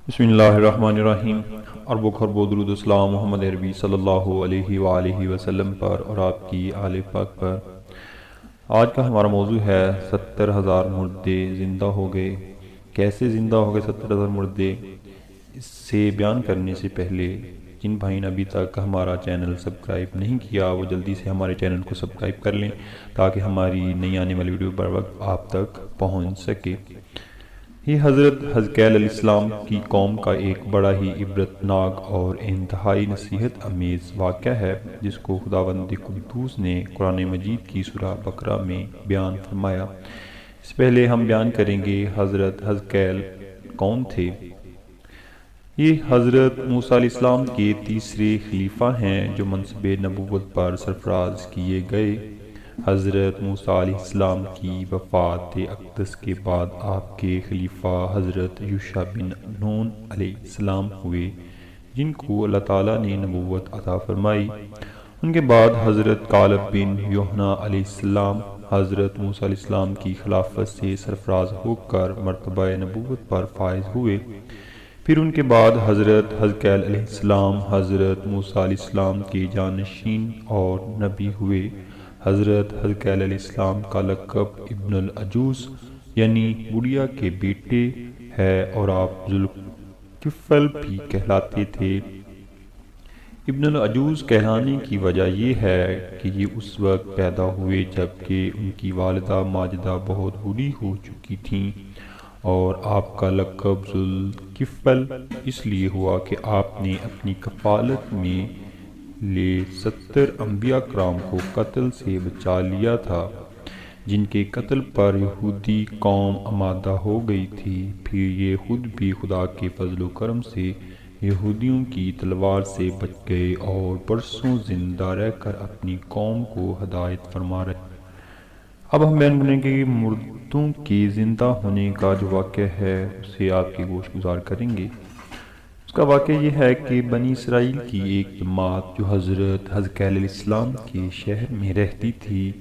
بسم اللہ الرحمن الرحیم۔ ارب و خرب و درود السلام محمد عربی صلی اللہ علیہ وآلہ وسلم پر اور آپ کی آل پاک پر۔ آج کا ہمارا موضوع ہے 70,000 مردے زندہ ہو گئے۔ کیسے زندہ ہو گئے 70,000 مردے؟ اس سے بیان کرنے سے پہلے جن بھائی نے ابھی تک ہمارا چینل سبسکرائب نہیں کیا وہ جلدی سے ہمارے چینل کو سبسکرائب کر لیں تاکہ ہماری نئی آنے والی ویڈیو بر وقت آپ تک پہنچ سکے۔ یہ حضرت حزقیل علیہ السلام کی قوم کا ایک بڑا ہی عبرتناک اور انتہائی نصیحت امیز واقعہ ہے جس کو خداوند قدوس نے قرآن مجید کی سورہ بقرہ میں بیان فرمایا۔ اس سے پہلے ہم بیان کریں گے حضرت حزقیل کون تھے۔ یہ حضرت موسیٰ علیہ السلام کے تیسرے خلیفہ ہیں جو منصب نبوت پر سرفراز کیے گئے۔ حضرت موسیٰ علیہ السلام کی وفات اقدس کے بعد آپ کے خلیفہ حضرت یوشع بن نون علیہ السلام ہوئے جن کو اللہ تعالیٰ نے نبوت عطا فرمائی۔ ان کے بعد حضرت کالب بن یوحنا علیہ السلام حضرت موسیٰ علیہ السلام کی خلافت سے سرفراز ہو کر مرتبہ نبوت پر فائز ہوئے۔ پھر ان کے بعد حضرت حزقیل علیہ السلام حضرت موسیٰ علیہ السلام کے جانشین اور نبی ہوئے۔ حضرت حزقیل علیہ السلام کا لقب ابن العجوز یعنی بڑھیا کے بیٹے ہے اور آپ ذوالکفل بھی کہلاتے تھے۔ ابن العجوز کہلانے کی وجہ یہ ہے کہ یہ اس وقت پیدا ہوئے جبکہ ان کی والدہ ماجدہ بہت بوڑھی ہو چکی تھیں، اور آپ کا لقب ذوالکفل اس لیے ہوا کہ آپ نے اپنی کفالت میں لے 70 انبیاء کرام کو قتل سے بچا لیا تھا جن کے قتل پر یہودی قوم آمادہ ہو گئی تھی۔ پھر یہ خود بھی خدا کے فضل و کرم سے یہودیوں کی تلوار سے بچ گئے اور برسوں زندہ رہ کر اپنی قوم کو ہدایت فرما رہے۔ اب ہم بیان کریں کہ مردوں کے زندہ ہونے کا جو واقعہ ہے اسے آپ کی گوش گزار کریں گے۔ اس کا واقعہ یہ ہے کہ بنی اسرائیل کی ایک جماعت جو حضرت حزقیل علیہ السلام کے شہر میں رہتی تھی،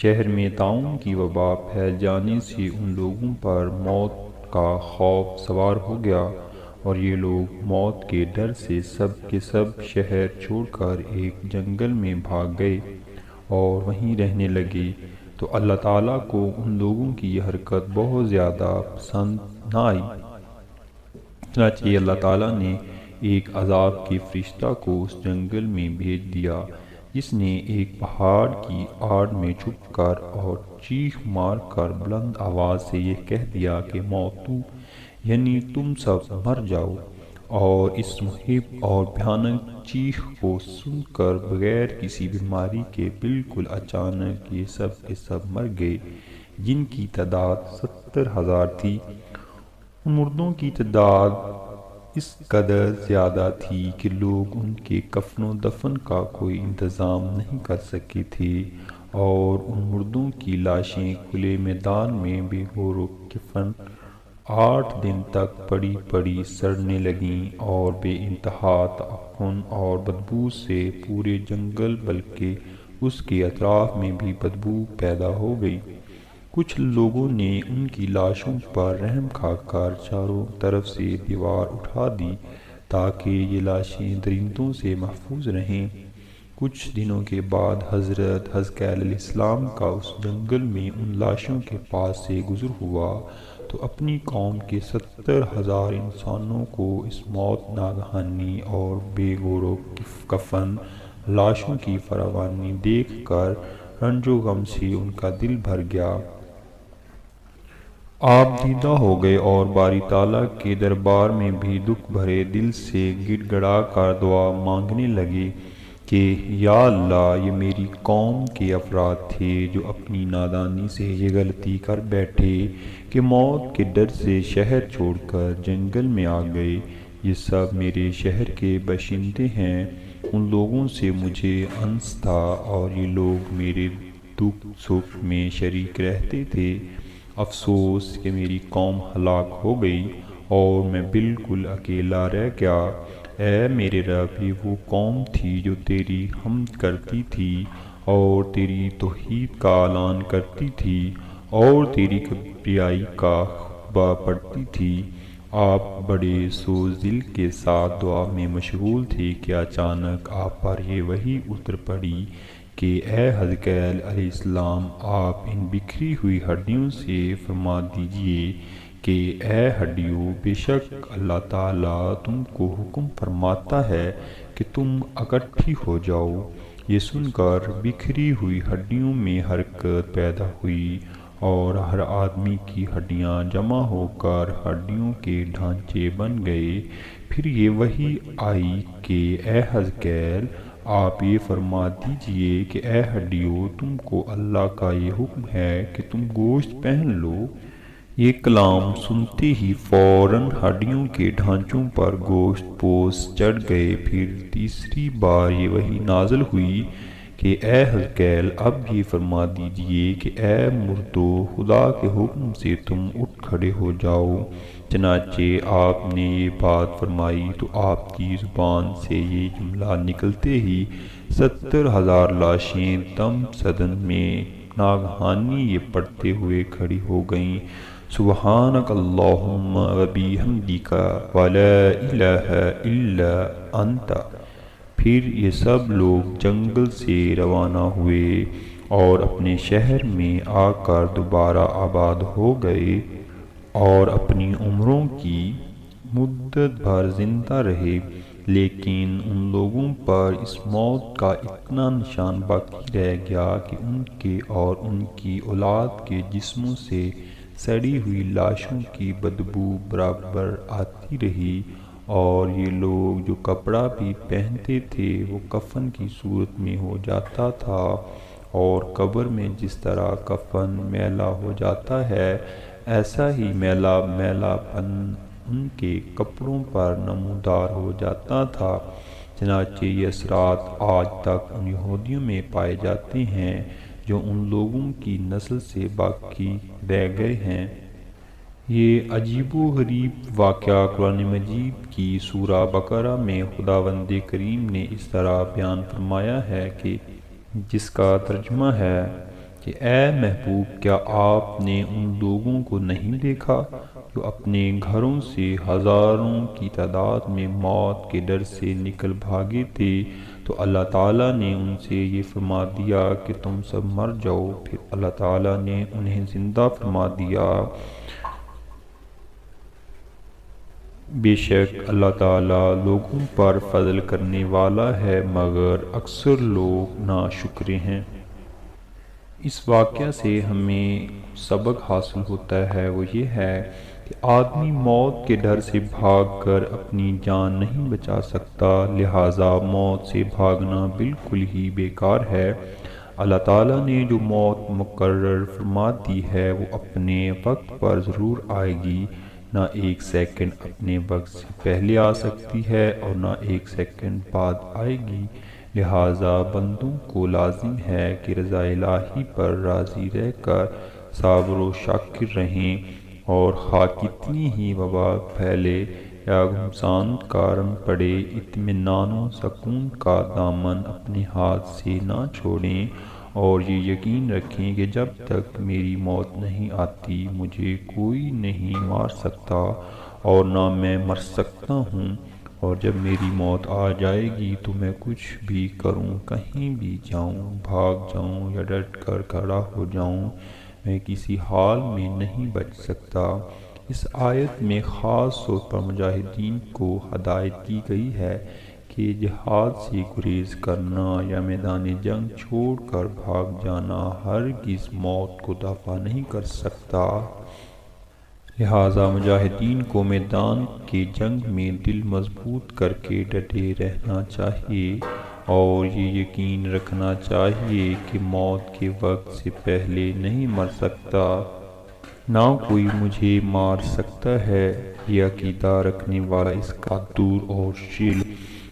شہر میں طاعون کی وبا پھیل جانے سے ان لوگوں پر موت کا خوف سوار ہو گیا اور یہ لوگ موت کے ڈر سے سب کے سب شہر چھوڑ کر ایک جنگل میں بھاگ گئے اور وہیں رہنے لگے۔ تو اللہ تعالیٰ کو ان لوگوں کی یہ حرکت بہت زیادہ پسند نہ آئی، چنانچہ اللہ تعالیٰ نے ایک عذاب کے فرشتہ کو اس جنگل میں بھیج دیا جس نے ایک پہاڑ کی آڑ میں چھپ کر اور چیخ مار کر بلند آواز سے یہ کہہ دیا کہ موتو یعنی تم سب مر جاؤ، اور اس محب اور بھیانک چیخ کو سن کر بغیر کسی بیماری کے بالکل اچانک یہ سب کے سب مر گئے جن کی تعداد 70,000 تھی۔ ان مردوں کی تعداد اس قدر زیادہ تھی کہ لوگ ان کے کفن و دفن کا کوئی انتظام نہیں کر سکے تھے، اور ان مردوں کی لاشیں کھلے میدان میں بے گور و کفن 8 دن تک پڑی پڑی سڑنے لگیں اور بے انتہا تعفن اور بدبو سے پورے جنگل بلکہ اس کے اطراف میں بھی بدبو پیدا ہو گئی۔ کچھ لوگوں نے ان کی لاشوں پر رحم کھا کر چاروں طرف سے دیوار اٹھا دی تاکہ یہ لاشیں درندوں سے محفوظ رہیں۔ کچھ دنوں کے بعد حضرت حزقیل علیہ السلام کا اس جنگل میں ان لاشوں کے پاس سے گزر ہوا تو اپنی قوم کے 70,000 انسانوں کو اس موت ناگہانی اور بے گور و کفن لاشوں کی فراوانی دیکھ کر رنج و غم سے ان کا دل بھر گیا۔ آپ دیدہ ہو گئے اور باری تعالیٰ کے دربار میں بھی دکھ بھرے دل سے گڑ گڑا کر دعا مانگنے لگے کہ یا اللہ، یہ میری قوم کے افراد تھے جو اپنی نادانی سے یہ غلطی کر بیٹھے کہ موت کے ڈر سے شہر چھوڑ کر جنگل میں آ گئے۔ یہ سب میرے شہر کے باشندے ہیں، ان لوگوں سے مجھے انس تھا اور یہ لوگ میرے دکھ سکھ میں شریک رہتے تھے۔ افسوس کہ میری قوم ہلاک ہو گئی اور میں بالکل اکیلا رہ گیا۔ اے میرے رب، یہ وہ قوم تھی جو تیری حمد کرتی تھی اور تیری توحید کا اعلان کرتی تھی اور تیری کبریائی کا خطبہ پڑھتی تھی۔ آپ بڑے سوز دل کے ساتھ دعا میں مشغول تھے کہ اچانک آپ پر یہ وحی اتر پڑی کہ اے حزقیل علیہ السلام، آپ ان بکھری ہوئی ہڈیوں سے فرما دیجئے کہ اے ہڈیوں، بے شک اللہ تعالیٰ تم کو حکم فرماتا ہے کہ تم اکٹھی ہو جاؤ۔ یہ سن کر بکھری ہوئی ہڈیوں میں حرکت پیدا ہوئی اور ہر آدمی کی ہڈیاں جمع ہو کر ہڈیوں کے ڈھانچے بن گئے۔ پھر یہ وحی آئی کہ اے حزقیل، آپ یہ فرما دیجئے کہ اے ہڈیوں، تم کو اللہ کا یہ حکم ہے کہ تم گوشت پہن لو۔ یہ کلام سنتے ہی فوراً ہڈیوں کے ڈھانچوں پر گوشت پوش چڑھ گئے۔ پھر تیسری بار یہ وحی نازل ہوئی کہ اے حزقیل، اب یہ فرما دیجئے کہ اے مردو، خدا کے حکم سے تم اٹھ کھڑے ہو جاؤ۔ چنانچہ آپ نے یہ بات فرمائی تو آپ کی زبان سے یہ جملہ نکلتے ہی 70,000 لاشیں دم صدن میں ناگہانی یہ پڑھتے ہوئے کھڑی ہو گئیں، سبحانک اللہم و بحمدک ولا الہ الا انت۔ پھر یہ سب لوگ جنگل سے روانہ ہوئے اور اپنے شہر میں آ کر دوبارہ آباد ہو گئے اور اپنی عمروں کی مدت بھر زندہ رہے، لیکن ان لوگوں پر اس موت کا اتنا نشان باقی رہ گیا کہ ان کے اور ان کی اولاد کے جسموں سے سڑی ہوئی لاشوں کی بدبو برابر آتی رہی، اور یہ لوگ جو کپڑا بھی پہنتے تھے وہ کفن کی صورت میں ہو جاتا تھا، اور قبر میں جس طرح کفن میلا ہو جاتا ہے ایسا ہی میلا میلا پن ان کے کپڑوں پر نمودار ہو جاتا تھا۔ چنانچہ یہ اثرات آج تک ان یہودیوں میں پائے جاتے ہیں جو ان لوگوں کی نسل سے باقی رہ گئے ہیں۔ یہ عجیب و غریب واقعہ قرآن مجید کی سورہ بقرہ میں خداوند کریم نے اس طرح بیان فرمایا ہے کہ جس کا ترجمہ ہے کہ اے محبوب، کیا آپ نے ان لوگوں کو نہیں دیکھا جو اپنے گھروں سے ہزاروں کی تعداد میں موت کے ڈر سے نکل بھاگے تھے، تو اللہ تعالیٰ نے ان سے یہ فرما دیا کہ تم سب مر جاؤ۔ پھر اللہ تعالیٰ نے انہیں زندہ فرما دیا۔ بے شک اللہ تعالیٰ لوگوں پر فضل کرنے والا ہے، مگر اکثر لوگ ناشکرے ہیں۔ اس واقعہ سے ہمیں سبق حاصل ہوتا ہے، وہ یہ ہے کہ آدمی موت کے ڈر سے بھاگ کر اپنی جان نہیں بچا سکتا، لہٰذا موت سے بھاگنا بالکل ہی بیکار ہے۔ اللہ تعالیٰ نے جو موت مقرر فرما دی ہے وہ اپنے وقت پر ضرور آئے گی، نہ ایک سیکنڈ اپنے وقت سے پہلے آ سکتی ہے اور نہ ایک سیکنڈ بعد آئے گی۔ لہٰذا بندوں کو لازم ہے کہ رضا الہی پر راضی رہ کر صابر و شاکر رہیں، اور خواہ کتنی ہی وبا پھیلے یا گھمسان کا رنگ پڑے، اطمینان و سکون کا دامن اپنے ہاتھ سے نہ چھوڑیں، اور یہ یقین رکھیں کہ جب تک میری موت نہیں آتی مجھے کوئی نہیں مار سکتا اور نہ میں مر سکتا ہوں، اور جب میری موت آ جائے گی تو میں کچھ بھی کروں، کہیں بھی جاؤں، بھاگ جاؤں یا ڈٹ کر کھڑا ہو جاؤں، میں کسی حال میں نہیں بچ سکتا۔ اس آیت میں خاص طور پر مجاہدین کو ہدایت کی گئی ہے کہ جہاد سے گریز کرنا یا میدان جنگ چھوڑ کر بھاگ جانا ہرگز موت کو دفع نہیں کر سکتا۔ لہٰذا مجاہدین کو میدان کے جنگ میں دل مضبوط کر کے ڈٹے رہنا چاہیے، اور یہ یقین رکھنا چاہیے کہ موت کے وقت سے پہلے نہیں مر سکتا، نہ کوئی مجھے مار سکتا ہے۔ یہ عقیدہ رکھنے والا اس کا دور اور شیل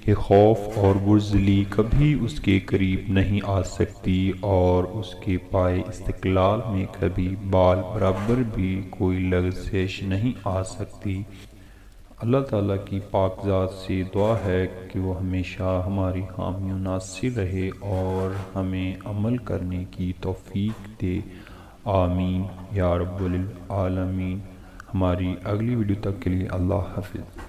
کہ خوف اور بزدلی کبھی اس کے قریب نہیں آ سکتی، اور اس کے پائے استقلال میں کبھی بال برابر بھی کوئی لغزش نہیں آ سکتی۔ اللہ تعالیٰ کی پاک ذات سے دعا ہے کہ وہ ہمیشہ ہماری حامی و ناصر رہے اور ہمیں عمل کرنے کی توفیق دے، آمین یا رب العالمین۔ ہماری اگلی ویڈیو تک کے لیے اللہ حافظ۔